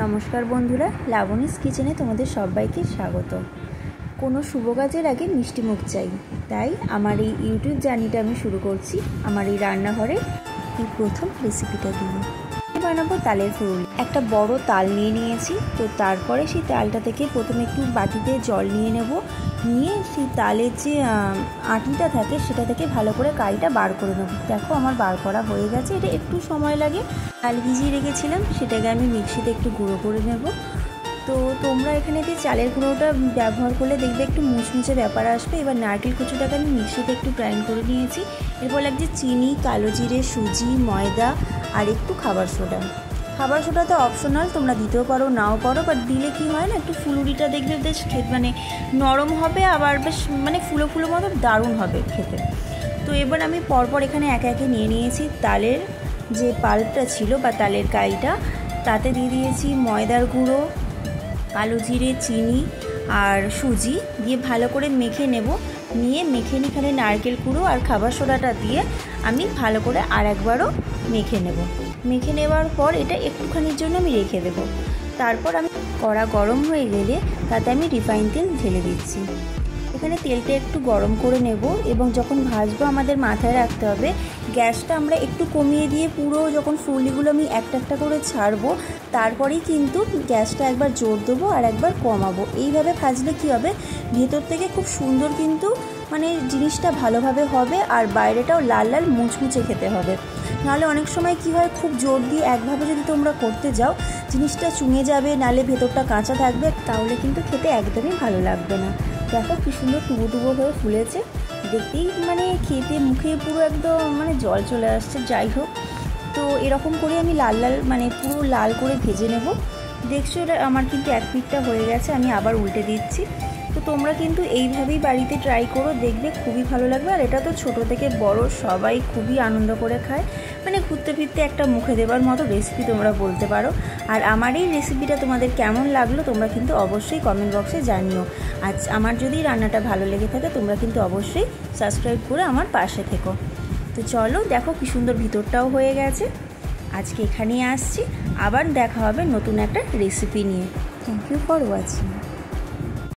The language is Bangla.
নমস্কার বন্ধুরা, লাবণীস কিচেনে তোমাদের সবাইকে স্বাগত। কোনো শুভ কাজের আগে মিষ্টি মুখ চাই, তাই আমার এই ইউটিউব জার্নিটা আমি শুরু করছি আমার এই রান্নাঘরে এই প্রথম রেসিপিটা দিয়ে। বানাবো তালের ফুরুলি। একটা বড় তাল নিয়ে নিয়েছি, তো তারপরে সেই তালটা থেকে প্রথমে একটু বাটিতে জল নিয়ে নেব, নিয়ে সেই তালের যে আটিটা থাকে সেটা থেকে ভালো করে কাইটা বার করে নেব। দেখো আমার বার করা হয়ে গেছে। এটা একটু সময় লাগে। তাল ভিজিয়ে রেখেছিলাম, সেটাকে আমি মিক্সিতে একটু গুঁড়ো করে নেব। তো তোমরা এখানে যে চালের গুঁড়োটা ব্যবহার করলে দেখবে একটু মুচমুচে ব্যাপার আসবে। এবার নারকেল কুচুটাকে আমি মিক্সিতে একটু গ্রাইন্ড করে নিয়েছি। এরপর লাগছে চিনি, কালো জিরে, সুজি, ময়দা আর একটু খাবার সোডা। খাবার সোডা তো অপশনাল, তোমরা দিতেও পারো নাও পারো, বাট দিলে কি হয় না, একটু ফুলুরিটা দেখবে বেশ মানে নরম হবে, আবার বেশ মানে ফুলো ফুলো মতো দারুণ হবে খেতে। তো এবার আমি পরপর এখানে একে একে নিয়ে নিয়েছি তালের যে পাল্পটা ছিল বা তালের কাইটা, তাতে দিয়ে দিয়েছি ময়দার গুঁড়ো, কালো জিরে, চিনি আর সুজি দিয়ে ভালো করে মেখে নেব। নিয়ে মেখে এখানে নারকেল কুড়ো আর খাবার সোডাটা দিয়ে আমি ভালো করে আর একবারও মেখে নেব। মেখে নেওয়ার পর এটা একটুখানির জন্য আমি রেখে দেব। তারপর আমি কড়া গরম হয়ে গেলে তাতে আমি রিফাইন তেল ঢেলে দিচ্ছি। এখানে তেলটা একটু গরম করে নেব এবং যখন ভাজবো আমাদের মাথায় রাখতে হবে গ্যাসটা আমরা একটু কমিয়ে দিয়ে পুরো যখন ফুললিগুলো আমি একটা একটা করে ছাড়বো তারপরেই কিন্তু গ্যাসটা একবার জোর দেবো আর একবার কমাবো। এইভাবে ভাজলে কি হবে, ভেতর থেকে খুব সুন্দর কিন্তু মানে জিনিসটা ভালোভাবে হবে আর বাইরেটাও লাল লাল মুচমুচে খেতে হবে। নাহলে অনেক সময় কি হয়, খুব জোর দিয়ে একভাবে যদি তোমরা করতে যাও জিনিসটা চুঙে যাবে, নাহলে ভেতরটা কাঁচা থাকবে, তাহলে কিন্তু খেতে একদমই ভালো লাগবে না। দেখো কি সুন্দর টুবো টুবো হয়ে ফুলেছে, দেখতেই মানে খেতে মুখে পুরো একদম মানে জল চলে আসছে। যাই হোক, তো এরকম করে আমি লাল লাল মানে পুরো লাল করে ভেজে নেব। দেখছো এটা আমার কিন্তু এক পিঠটা হয়ে গেছে, আমি আবার উল্টে দিচ্ছি। তো তোমরা কিন্তু এইভাবেই বাড়িতে ট্রাই করো, দেখবে খুবই ভালো লাগবে। আর এটা তো ছোট থেকে বড় সবাই খুবই আনন্দ করে খায়, মানে ঘুরতে ফিরতে একটা মুখে দেবার মতো রেসিপি তোমরা বলতে পারো। আর আমার এই রেসিপিটা তোমাদের কেমন লাগলো তোমরা কিন্তু অবশ্যই কমেন্ট বক্সে জানিও। আজ আমার যদি রান্নাটা ভালো লেগে থাকে তোমরা কিন্তু অবশ্যই সাবস্ক্রাইব করে আমার পাশে থেকো। তো চলো, দেখো কি সুন্দর ভিতরটাও হয়ে গেছে। আজকে এখানেই আসছি, আবার দেখা হবে নতুন একটা রেসিপি নিয়ে। Thank you for watching.